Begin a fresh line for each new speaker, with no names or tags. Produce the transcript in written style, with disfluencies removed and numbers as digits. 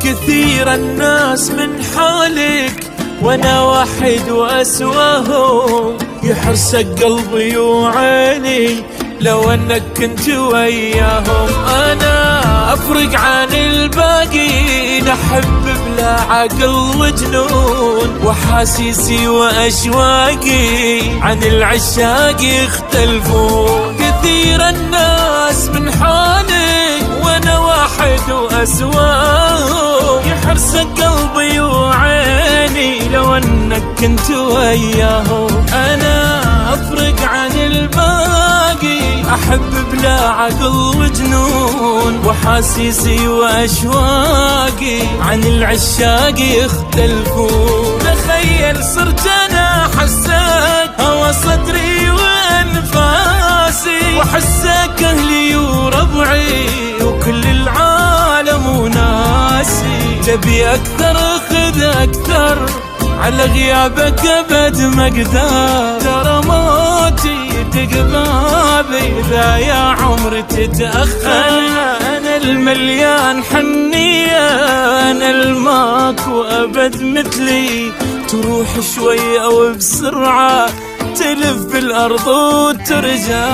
كثير الناس من حالك وانا واحد واسواهم، يحرسك قلبي وعيني لو انك كنت وياهم. انا افرق عن الباقي، نحب بلا عقل وجنون، واحاسيسي واشواقي عن العشاق يختلفون. كثير الناس من حالك وانا واحد واسواهم، يحرسك قلبي وعيني لو انك كنت وياهم. انا افرق عن الباقي، احب بلا عقل وجنون، واحاسيسي واشواقي عن العشاق يختلفون. تخيل صرت انا حسك هوى صدري وانفاسي، وحسك اهلي وربعي وكل العالم وناسي. تبي اكثر خذ اكثر، على غيابك ابد ما اقدر. ترى موتي تقبابي اذا يا عمر تتاخر. انا المليان حنيه، انا الماك وابد مثلي، تروح شوي او بسرعه تلف بالارض وترجع.